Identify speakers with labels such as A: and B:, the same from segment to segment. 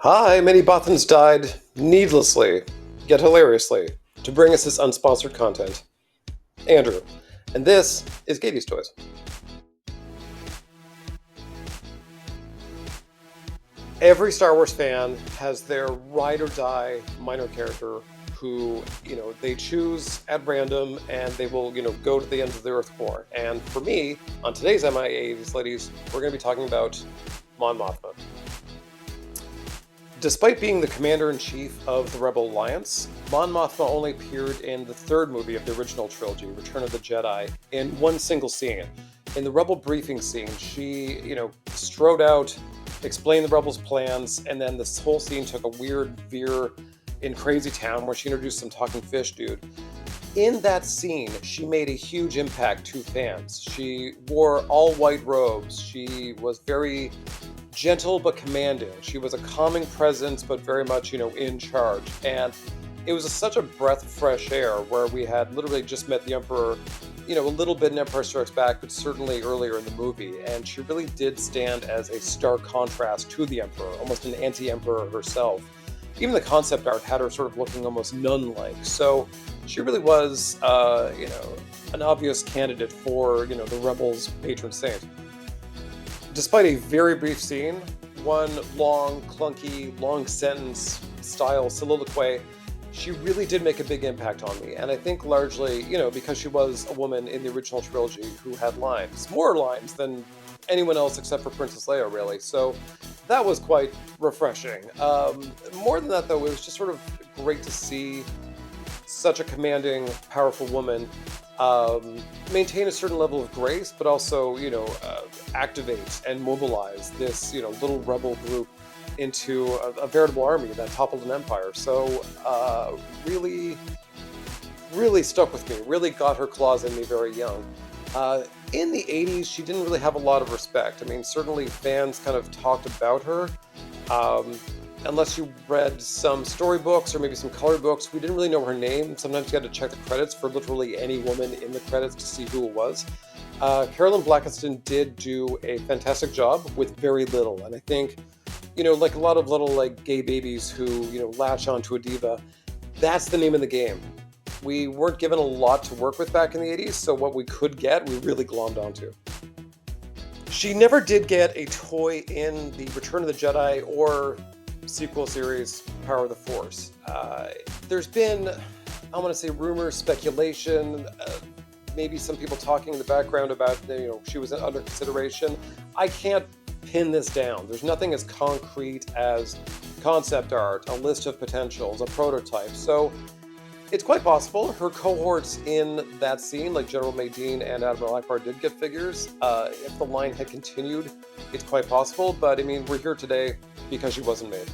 A: Hi, many Bothans died needlessly, yet hilariously, to bring us this unsponsored content. Andrew, and this is Gayties Toys. Every Star Wars fan has their ride or die minor character who, they choose at random and they will, go to the ends of the earth for. And for me, on today's MIA80s, ladies, we're going to be talking about Mon Mothma. Despite being the commander-in-chief of the Rebel Alliance, Mon Mothma only appeared in the third movie of the original trilogy, Return of the Jedi, in one single scene. In the Rebel briefing scene, she, strode out, explained the Rebels' plans, and then this whole scene took a weird veer in Crazy Town where she introduced some talking fish dude. In that scene, she made a huge impact to fans. She wore all white robes. She was very gentle but commanding. She was a calming presence, but very much, in charge. And it was such a breath of fresh air where we had literally just met the Emperor, a little bit in Empire Strikes Back, but certainly earlier in the movie. And she really did stand as a stark contrast to the Emperor, almost an anti-Emperor herself. Even the concept art had her sort of looking almost nun-like. So she really was, an obvious candidate for, the Rebels' patron saint. Despite a very brief scene, one long, clunky, long sentence style soliloquy, she really did make a big impact on me. And I think largely, because she was a woman in the original trilogy who had lines, more lines than anyone else except for Princess Leia, really. So that was quite refreshing. More than that, though, it was just sort of great to see such a commanding, powerful woman maintain a certain level of grace, but also, activate and mobilize this, little rebel group into a veritable army that toppled an empire. So really, really stuck with me, really got her claws in me very young. In the 80s, she didn't really have a lot of respect. I mean, certainly fans kind of talked about her. Unless you read some storybooks or maybe some color books, we didn't really know her name. Sometimes you had to check the credits for literally any woman in the credits to see who it was. Carolyn Blackiston did do a fantastic job with very little. And I think, like a lot of little gay babies who, latch onto a diva, that's the name of the game. We weren't given a lot to work with back in the 80s, so what we could get, we really glommed onto. She never did get a toy in the Return of the Jedi or sequel series Power of the Force. There's been, I want to say, rumors, speculation, maybe some people talking in the background about, she was under consideration. I can't pin this down. There's nothing as concrete as concept art, a list of potentials, a prototype. So it's quite possible her cohorts in that scene, like General Maydean and Admiral Akbar, did get figures. If the line had continued, it's quite possible. But I mean, we're here today because she wasn't made.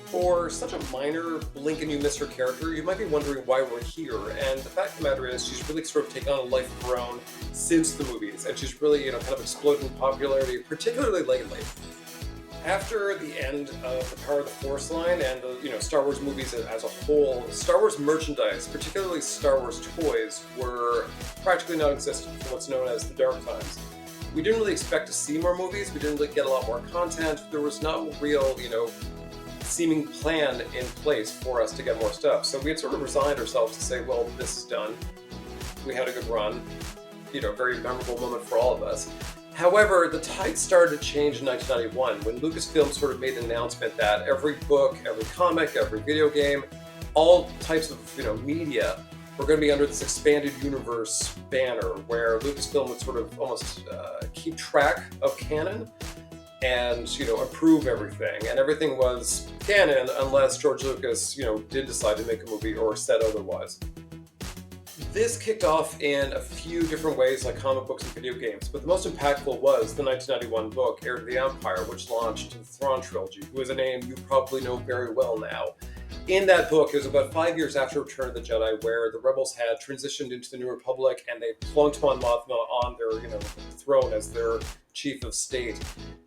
A: For such a minor blink and you miss her character, you might be wondering why we're here. And the fact of the matter is, she's really sort of taken on a life of her own since the movies, and she's really, kind of exploded in popularity, particularly lately. After the end of the Power of the Force line and the Star Wars movies as a whole, Star Wars merchandise, particularly Star Wars toys, were practically non-existent for what's known as the Dark Times. We didn't really expect to see more movies. We didn't really get a lot more content. There was no real, seeming plan in place for us to get more stuff. So we had sort of resigned ourselves to say, well, this is done. We had a good run. Very memorable moment for all of us. However, the tide started to change in 1991 when Lucasfilm sort of made the announcement that every book, every comic, every video game, all types of media were going to be under this expanded universe banner where Lucasfilm would sort of almost keep track of canon and approve everything, and everything was canon unless George Lucas did decide to make a movie or said otherwise. This kicked off in a few different ways, like comic books and video games, but the most impactful was the 1991 book, Heir to the Empire, which launched the Thrawn trilogy, who is a name you probably know very well now. In that book, it was about 5 years after Return of the Jedi, where the Rebels had transitioned into the New Republic, and they plunked Mon Mothma on their, throne as their chief of state.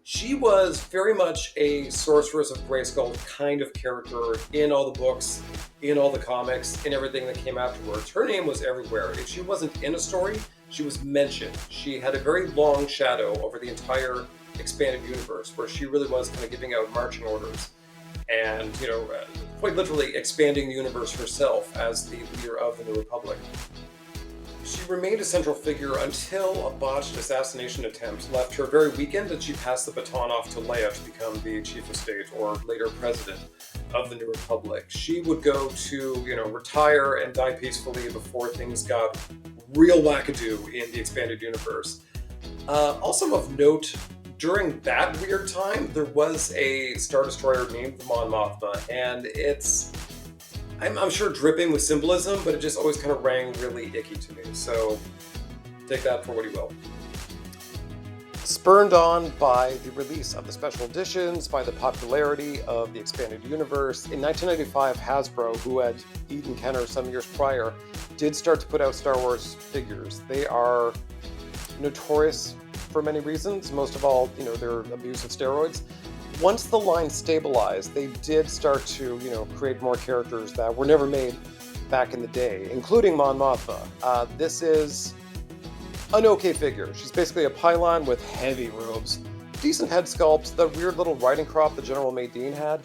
A: She was very much a Sorceress of Grayskull kind of character in all the books, in all the comics, in everything that came afterwards. Her name was everywhere. If she wasn't in a story, she was mentioned. She had a very long shadow over the entire expanded universe, where she really was kind of giving out marching orders and, quite literally expanding the universe herself as the leader of the New Republic. She remained a central figure until a botched assassination attempt left her very weakened, and she passed the baton off to Leia to become the chief of state, or later president, of the New Republic. She would go to, retire and die peacefully before things got real wackadoo in the expanded universe. Also of note, during that weird time, there was a Star Destroyer named the Mon Mothma, and I'm sure dripping with symbolism, but it just always kind of rang really icky to me. So take that for what you will. Spurned on by the release of the special editions, by the popularity of the expanded universe, in 1995, Hasbro, who had Eden Kenner some years prior, did start to put out Star Wars figures. They are notorious for many reasons, most of all, their abuse of steroids. Once the line stabilized, they did start to, create more characters that were never made back in the day, including Mon Mothma. This is an okay figure. She's basically a pylon with heavy robes, decent head sculpt, the weird little riding crop that General Madine had.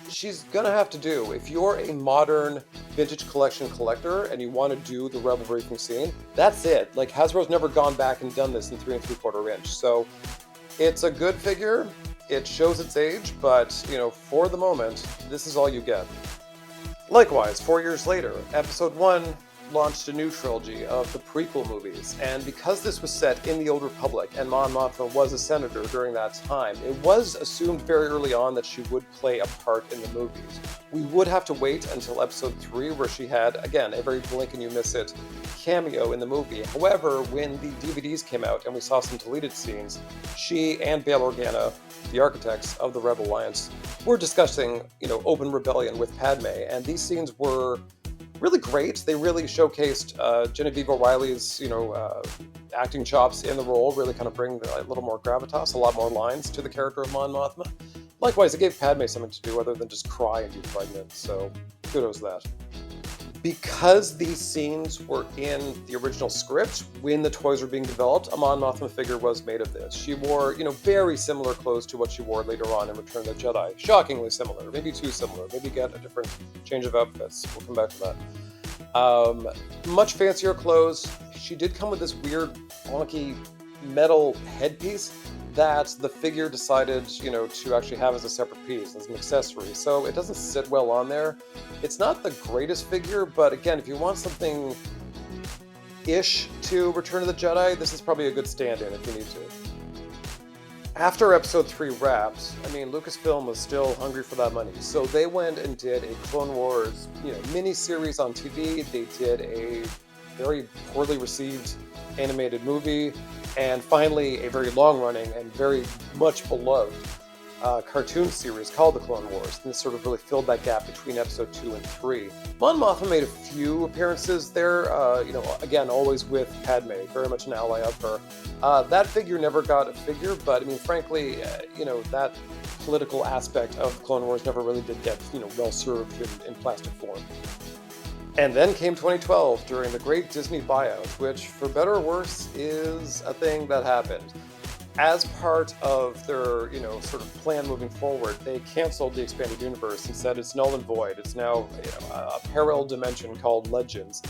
A: She's gonna have to do. If you're a modern vintage collection collector and you want to do the Rebel briefing scene, that's it. Like, Hasbro's never gone back and done this in 3 3/4 inch. So it's a good figure. It shows its age, but, for the moment, this is all you get. Likewise, 4 years later, Episode 1 launched a new trilogy of the prequel movies, and because this was set in the Old Republic and Mon Mothma was a senator during that time, it was assumed very early on that she would play a part in the movies. We would have to wait until Episode 3, where she had, again, a very blink and you miss it cameo in the movie. However, when the DVDs came out and we saw some deleted scenes, she and Bail Organa, the architects of the Rebel Alliance, were discussing, open rebellion with Padme, and these scenes were really great. They really showcased Genevieve O'Reilly's, acting chops in the role, really kind of bring a little more gravitas, a lot more lines to the character of Mon Mothma. Likewise, it gave Padme something to do other than just cry and be pregnant, so kudos to that. Because these scenes were in the original script, when the toys were being developed, a Mon Mothma figure was made of this. She wore, very similar clothes to what she wore later on in Return of the Jedi. Shockingly similar, maybe too similar. Maybe get a different change of outfits. We'll come back to that. Much fancier clothes. She did come with this weird, wonky metal headpiece that the figure decided, to actually have as a separate piece, as an accessory. So it doesn't sit well on there. It's not the greatest figure, but again, if you want something ish to Return of the Jedi, this is probably a good stand-in if you need to. After Episode 3 wrapped, Lucasfilm was still hungry for that money, so they went and did a Clone Wars, mini-series on TV. They did a very poorly received animated movie, and finally a very long-running and very much beloved cartoon series called The Clone Wars. And this sort of really filled that gap between Episode 2 and 3. Mon Mothma made a few appearances there, again, always with Padme, very much an ally of her. That figure never got a figure, but frankly, that political aspect of Clone Wars never really did get, well served in plastic form. And then came 2012 during the great Disney buyout, which, for better or worse, is a thing that happened. As part of their, sort of plan moving forward, they canceled the expanded universe and said it's null and void. It's now a parallel dimension called Legends.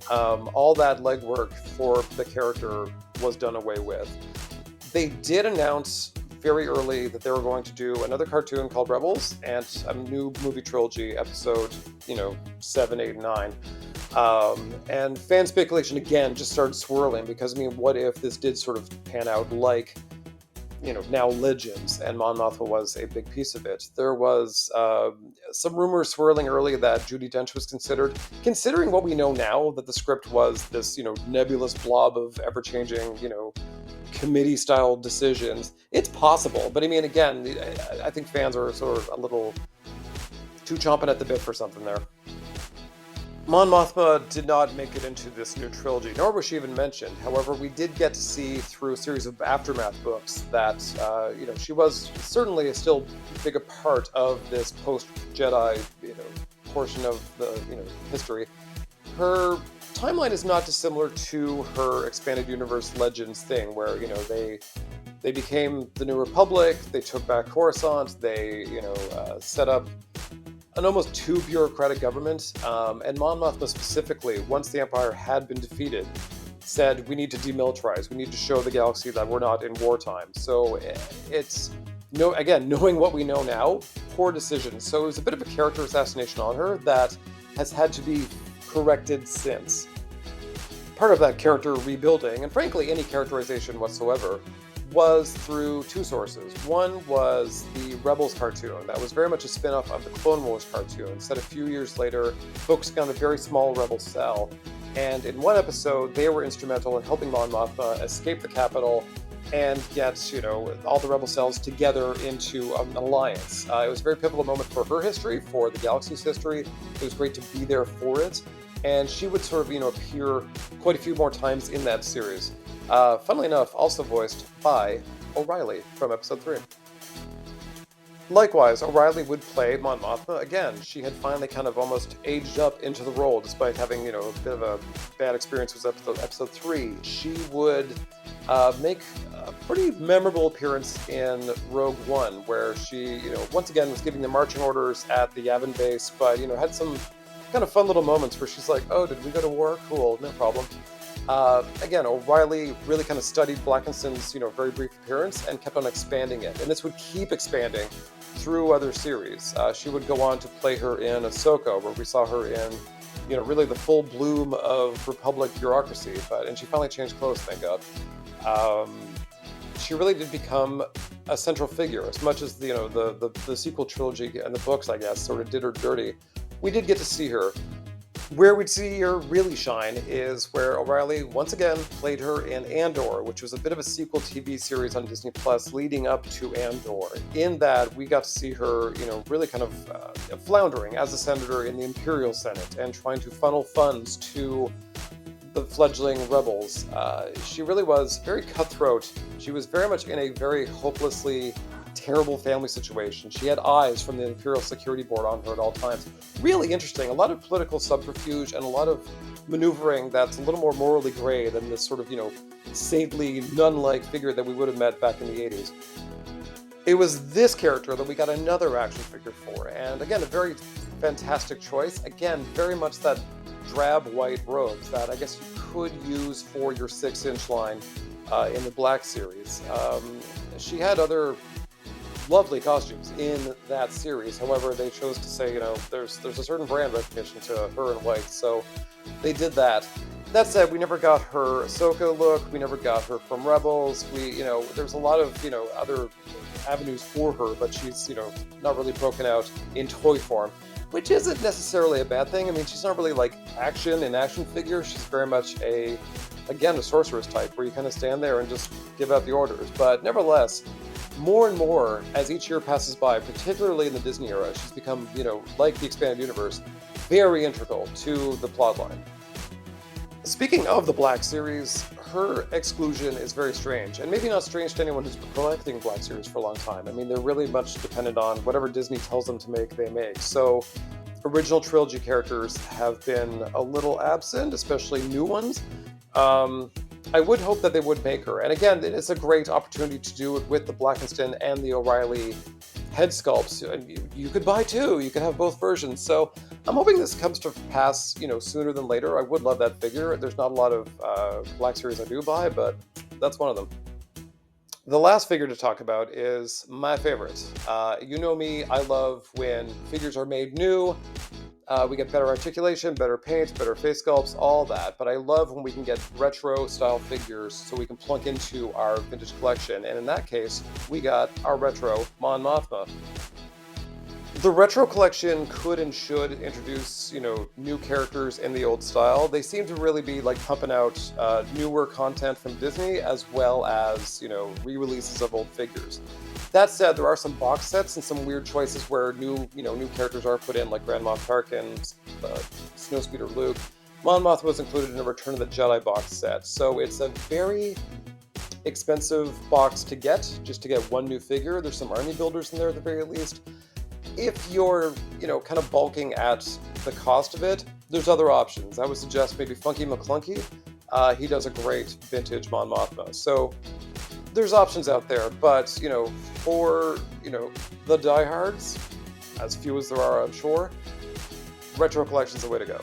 A: All that legwork for the character was done away with. They did announce very early that they were going to do another cartoon called Rebels and a new movie trilogy, episode, 7, 8, and 9. And fan speculation again just started swirling because, what if this did sort of pan out like, now Legends, and Mon Mothma was a big piece of it. There was some rumors swirling early that Judi Dench was considered, considering what we know now, that the script was this, nebulous blob of ever-changing, committee-style decisions. It's possible, but again, I think fans are sort of a little too chomping at the bit for something there. Mon Mothma did not make it into this new trilogy, nor was she even mentioned. However, we did get to see through a series of Aftermath books that, she was certainly still big a part of this post-Jedi, portion of the, history. Her timeline is not dissimilar to her expanded universe Legends thing, where they became the New Republic, they took back Coruscant, they set up an almost too bureaucratic government, and Mon Mothma specifically, once the Empire had been defeated, said we need to demilitarize, we need to show the galaxy that we're not in wartime. So it's again, knowing what we know now, poor decision. So it was a bit of a character assassination on her that has had to be corrected since. Part of that character rebuilding, and frankly any characterization whatsoever, was through two sources. One was the Rebels cartoon. That was very much a spin-off of the Clone Wars cartoon, set a few years later, focusing on a very small rebel cell. And in one episode, they were instrumental in helping Mon Mothma escape the capital and get, all the rebel cells together into an alliance. It was a very pivotal moment for her history, for the galaxy's history. It was great to be there for it. And she would sort of, appear quite a few more times in that series. Funnily enough, also voiced by O'Reilly from episode 3. Likewise, O'Reilly would play Mon Mothma again. She had finally kind of almost aged up into the role, despite having, a bit of a bad experience with episode 3. She would make a pretty memorable appearance in Rogue One, where she, once again was giving the marching orders at the Yavin base, but, had some kind of fun little moments where she's like, oh, did we go to war? Cool, no problem. Again, O'Reilly really kind of studied Blackinson's, very brief appearance and kept on expanding it. And this would keep expanding through other series. She would go on to play her in Ahsoka, where we saw her in, really the full bloom of Republic bureaucracy. And she finally changed clothes, thank God. She really did become a central figure, as much as the sequel trilogy and the books, I guess, sort of did her dirty. We did get to see her. Where we'd see her really shine is where O'Reilly once again played her in Andor, which was a bit of a sequel TV series on Disney Plus leading up to Andor. In that, we got to see her, really kind of floundering as a senator in the Imperial Senate and trying to funnel funds to the fledgling rebels. She really was very cutthroat. She was very much in a very hopelessly terrible family situation. She had eyes from the Imperial Security Board on her at all times. Really interesting. A lot of political subterfuge and a lot of maneuvering that's a little more morally gray than this sort of, saintly, nun-like figure that we would have met back in the 80s. It was this character that we got another action figure for, and again, a very fantastic choice. Again, very much that drab white robes that I guess you could use for your 6-inch line in the Black series. She had other lovely costumes in that series. However, they chose to say, there's a certain brand recognition to her in white, so they did that. That said, we never got her Ahsoka look. We never got her from Rebels. There's a lot of, other avenues for her, but she's, not really broken out in toy form, which isn't necessarily a bad thing. I mean, she's not really like an action figure. She's very much a sorceress type, where you kind of stand there and just give out the orders. But nevertheless, more and more as each year passes by, particularly in the Disney era, she's become, like the expanded universe, very integral to the plotline. Speaking of the Black series, her exclusion is very strange, and maybe not strange to anyone who's been collecting Black series for a long time. I mean, they're really much dependent on whatever Disney tells them to make, they make. So original trilogy characters have been a little absent, especially new ones. I would hope that they would make her. And again, it's a great opportunity to do it with the Blackinston and the O'Reilly head sculpts. You could buy two. You could have both versions. So I'm hoping this comes to pass, sooner than later. I would love that figure. There's not a lot of Black series I do buy, but that's one of them. The last figure to talk about is my favorite. You know me, I love when figures are made new. We get better articulation, better paint, better face sculpts, all that. But I love when we can get retro-style figures so we can plunk into our vintage collection. And in that case, we got our retro Mon Mothma. The retro collection could and should introduce, new characters in the old style. They seem to really be like pumping out newer content from Disney, as well as, re-releases of old figures. That said, there are some box sets and some weird choices where new characters are put in, like Grand Moff Tarkin, Snowspeeder Luke. Mon Mothma was included in a Return of the Jedi box set, so it's a very expensive box to get, just to get one new figure. There's some army builders in there at the very least. If you're, kind of balking at the cost of it, there's other options. I would suggest maybe Funky McClunky. He does a great vintage Mon Mothma. So there's options out there, but for the diehards, as few as there are, I'm sure, retro collection's the way to go.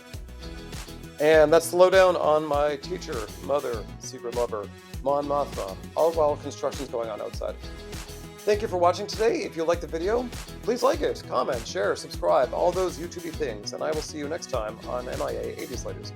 A: And that's the lowdown on my teacher, mother, secret lover, Mon Mothma, all while construction's going on outside. Thank you for watching today. If you liked the video, please like it, comment, share, subscribe, all those YouTubey things, and I will see you next time on MIA 80s Ladies.